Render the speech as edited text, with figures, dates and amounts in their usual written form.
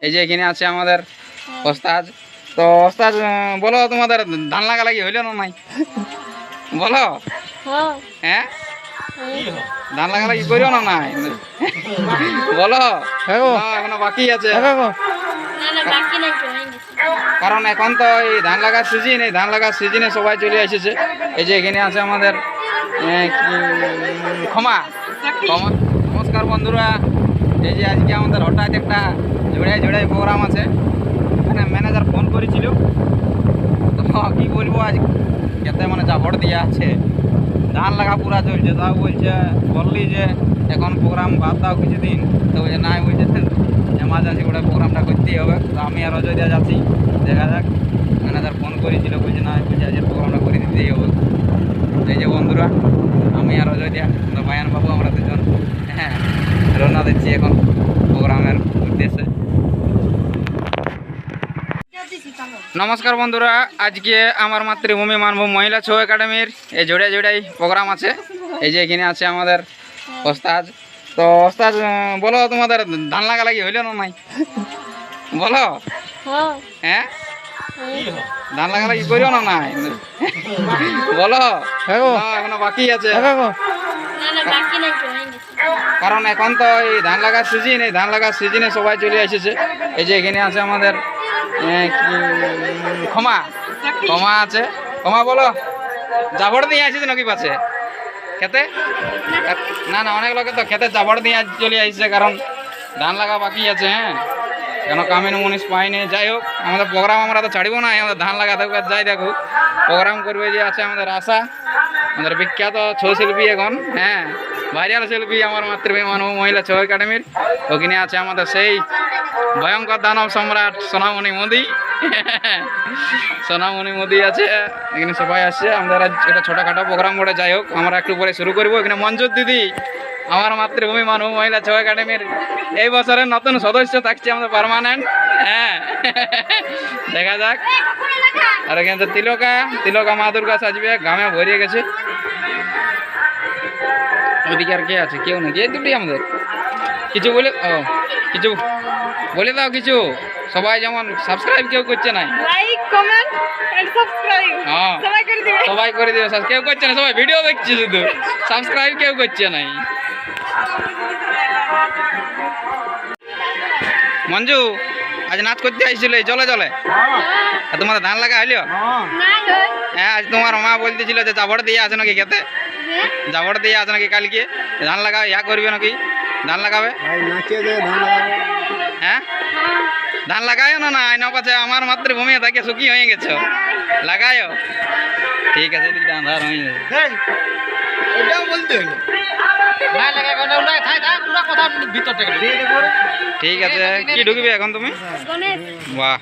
এই যে এখানে আছে আমাদের ওস্তাদ। তো ওস্তাদ বলো, তোমাদের ধান লাগা লাগি হইল না নাই? বলো। হ্যাঁ, ধান লাগা লাগি করিও না নাই? বলো। না, এখনো বাকি আছে। কারণ এখন তো এই ধান লাগার সিজন, এই ধান লাগার সিজনে সবাই চলে এসেছে। এই যে এখানে আছে আমাদের ক্ষমা ক্ষমা। নমস্কার বন্ধুরা, এই যে আজকে আমাদের হঠাৎ একটা জোড়ায় প্রোগ্রাম আছে। এখানে ম্যানেজার ফোন করেছিল, তো কী বলবো, আজ খেতে মানে জাবড় দেওয়া আছে, ধান লাগা পুরা চলছে। তাও বললি যে এখন প্রোগ্রাম বাদ দাও কিছুদিন। তো বলছে নাই, বলছে এমার্জেন্সি করে প্রোগ্রামটা করতেই হবে। তো আমি আর অজয় দেওয়া যাচ্ছি, দেখা যাক। ম্যানেজার ফোন করেছিল, বলছে না, বলছে আজকের প্রোগ্রামটা করে দিতেই হবে। এই যে বন্ধুরা, আমি আর অজয় দেওয়া, বায়ান বাবু, আমরা দুজন রওনা দিচ্ছি এখন প্রোগ্রামের উদ্দেশ্যে। নমস্কার বন্ধুরা, আজকে আমার মাতৃভূমি মানভূম মহিলা ছৌ একাডেমির এই জোড়াই প্রোগ্রাম আছে। এই যে এখানে আছে আমাদের ওস্তাদ। তো ওস্তাদ বলো, তোমাদের ধান লাগা লাগি হইল না নাই? বলো। হ্যাঁ, ধান লাগা লাগি করিও না নাই? বলো। না, এখনো বাকি আছে। কারণ এখন তো এই ধান লাগার সিজন, এই ধান লাগার সিজনে সবাই চলে এসেছে। এই যে এখানে আছে আমাদের ক্ষমা আছে। ক্ষমা বলো, জাবড় দিয়ে আসিস নাকি পাশে খেতে? না, অনেক লোকে তো খেতে জাবড় দিয়ে চলে আসছে, কারণ ধান লাগা বাকি আছে। হ্যাঁ, কেন কামিন মুনিশ পাইনি। যাই হোক, আমাদের প্রোগ্রাম আমরা তো ছাড়িব না, আমাদের ধান লাগা থাকুক আর যাই দেখুক। প্রোগ্রাম করবে যে আছে আমাদের আশা, আমাদের বিখ্যাত ছৌ শিল্পী এখন, হ্যাঁ, ভাইরাল শিল্পী আমার মাতৃভূমি মানভূম মহিলা ছৌ একাডেমির। ওখানে আছে আমাদের সেই ভয়ঙ্কর দানব সম্রাট সোনামণি মোদি। সোনামণি মোদি আছে, এখানে সবাই আসছে। আমাদের এটা ছোটোখাটো প্রোগ্রাম করে, যাই হোক আমরা একটু পরে শুরু করবো। এখানে মঞ্জুর দিদি, আমার মাতৃভূমি মানভূম মহিলা ছৌ একাডেমির এই বছরের নতুন সদস্য থাকছে আমাদের পার্মানেন্ট। হ্যাঁ, দেখা যাক। আর এখানে তো তিলকা মা দুর্গা সাজবে, গ্রামে ভরিয়ে গেছে। ওদিকে আর কে আছে? কেউ নাকি? এই দুটি আমাদের কিছু বলে, কিছু বলে দাও কিছু। সবাই যেমন সাবস্ক্রাইব কেউ করছে না, লাইক কমেন্ট এন্ড সাবস্ক্রাইব সবাই করে দিবে। কেউ করছে না, সবাই ভিডিও দেখছে, শুধু সাবস্ক্রাইব কেউ করছে না। মঞ্জু আজ নাচ করতে আসছিল এই জলে। আর তোমাদের ধান লাগা হইল? হ্যাঁ, আজ তোমার মা বলতেছিল যে জাবড় দিয়ে আছে নাকি খেতে? জাবড় দিয়ে আছে নাকি কালকে? ধান লাগা করবে নাকি? ধান লাগাবে? হ্যাঁ, ধান লাগায় না? আইন পাচ্ছে আমার মাতৃভূমি থাকে সুখী হয়ে গেছ, লাগায়। ঠিক আছে, এদিকে আন্ধার হয়ে গেছে। ঠিক আছে, কি ঢুকবে এখন তুমি? বাহ,